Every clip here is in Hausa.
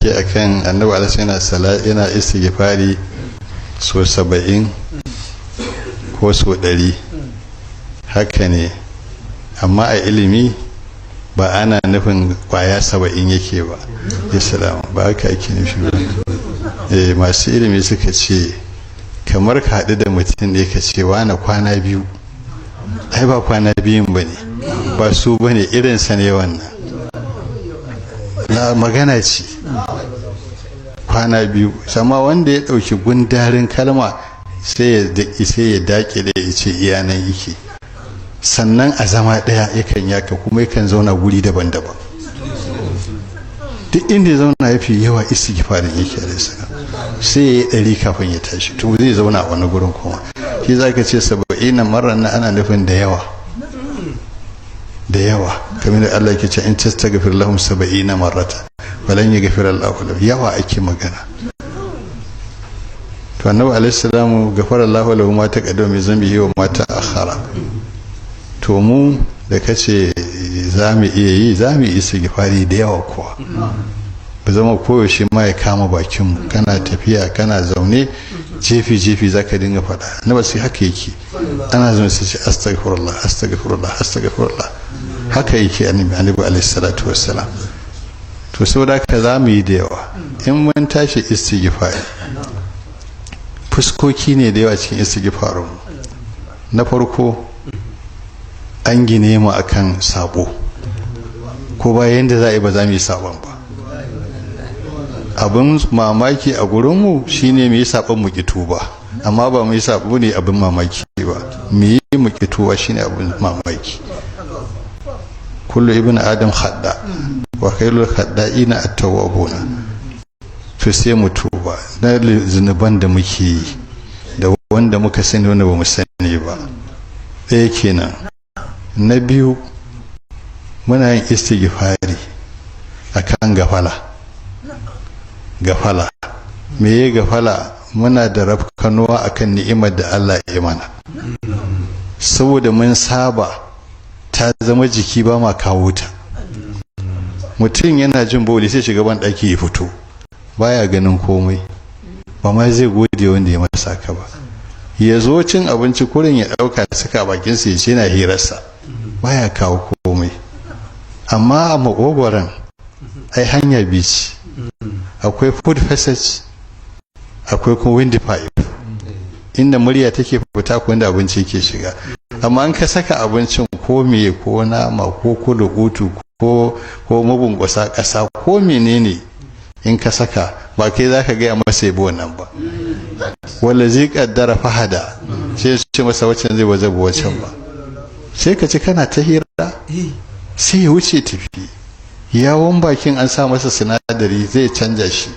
take akan annabi alaihi yana istighfari so 70 ko so 100 haka ne, amma a ilimi ba ana nufin kwaya 70 yake ba. Islam ba haka ake nufi ba. Masu ilimi suka ce kamar ka haɗu da mutum ne ka ce wani kwana biyu, ai ba kwana biyun ba ne, ba su ba ne, irinsa ne wannan na magana ce kwana biyu. sama wanda ya ɗauki gundarin kalma sai ya daƙi da ya ce iyanan yake, sannan a zama ɗaya yakan yaka kuma yakan zauna guri daban-daban. Duk inda ya zauna ya fi yawa istighfarin yake da sai ya yi 100 kafin ya tashi, to zai zauna a wani gurin kuma. Shi za ka ce 70 marar na ana nufin da yawa kamar da Allah ke ce in tastaghfir lahum 70 marrata falan yaghfir Allahu lahum, yawa ake magana. to annabi alaihi salamu ghafara Allahu lahu ma taqaddama min dhanbihi wa ma ta'akhkhara. to mu da kace za mu iya yi, za mu yi istighfari da yawa kuwa, ba zama koyaushe ma ya kama bakinmu, kana tafiya kana zaune jefi za ka dinga faɗa na ba sai haka yake. ana zaune sai ce astaghfirullah astaghfirullah astaghfirullah, haka yake annabi alaihi salatu wassalam. to saboda haka za mu yi da yawa. in mun tashi istighfari, fuskoki ne da yawa cikin istighfarin. na farko an gine mu akan sabo, ko bayan da za a yi ba za mu yi sabon ba. abin mamaki a gurinmu shine mu yi sabon mu ki tuba, amma ba mu yi sabo ne abin mamaki ba, mu yi mu ki tuba shine abin mamaki. kullu ibn adam khadda wa khairul khadda'ina at-tawwabuna. to sai mu tuba na zunuban da muke yi da wanda muka sani wanda ba mu sani ba. ɗaya kenan. na biyu muna yin istighfari akan gafala. me gafala? muna da rafkanuwa akan ni'imar da Allah ya mana, saboda mun saba ta zama jiki, ba ma kawo ta. mutum yana jin boli sai shiga ban ɗaki ya fito, baya ganin komai, ba ma zai gode wanda ya masa ka ba. ya zo cin abinci kurin ya ɗauka saka bakinsa ya ce na hirarsa, baya kawo komai. amma a makogoron ai hanya biyu ce, akwai food passage, akwai kuma windpipe, inda murya take fita ko inda abinci ke shiga. amma an ka saka abincin ko meye ko nama ko kulukutu ko mabungusa ƙasa ko menene, in ka saka ba kai za ka gaya masa yabo nan ba. wala zai kaddara fahada, sai su ce masa waccan zai waje waccan ba, sai ka ci kana ta hira, sai ya wuce tafi. yawon bakin an sa masa sinadari zai canja shi,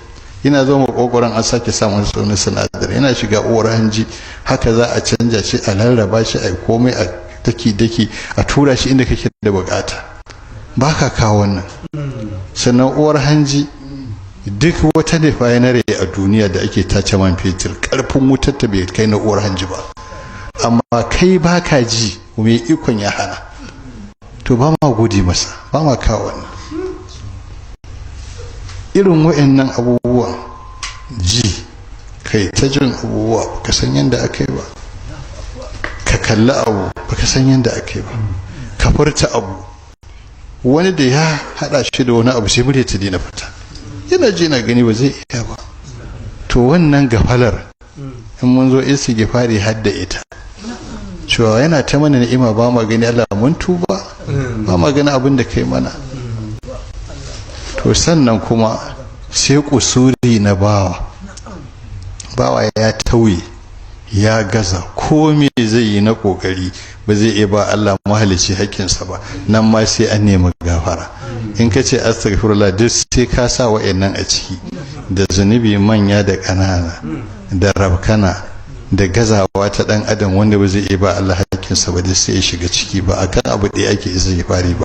yana zo makogoron an sake sa masa wani sinadari, yana shiga uwar hanji, haka za a canja shi, a rarraba shi, a komai a daki a tura shi inda kake da bukata. ba ka kawo wannan. sannan uwar hanji, duk wata refinery a duniya da ake tace man fetur, karfin wutar ta bai kai na uwar hanji ba, amma kai ba ka ji mai ikon ya hana. to ba ma gode masa, ba ma kawo wannan. irin wa'annan abubuwan ji, kai ta jin abubuwa baka san yadda aka yi ba, ka kalli abu baka san yadda aka yi ba, ka furta abu, wani da ya hada shi da wani abu sai murya ta dina fita, yana ji na gani ba zai iya ba. to wannan gafalar in mun zo istighfari hadda ita, cewa yana ta mana ni'ima ba ma gani, Allah mun tuba, ba ma gani abin da kai mana. to sannan kuma sai kusuri na bawa ya tauye, ya gaza, ko me zai yi na kokari ba zai iya ba Allah mahalici hakkinsa ba, nan ma sai an nemi gafara. in ka ce astaghfirullah, duk sai ka sa wa'annan a ciki, da zunubi manya da ƙanana, da rabkana, da gazawa ta dan adam wanda ba zai iya ba Allah hakkinsa ba, duk sai ya shiga ciki. ba akan abu ɗaya ake istighfari ba.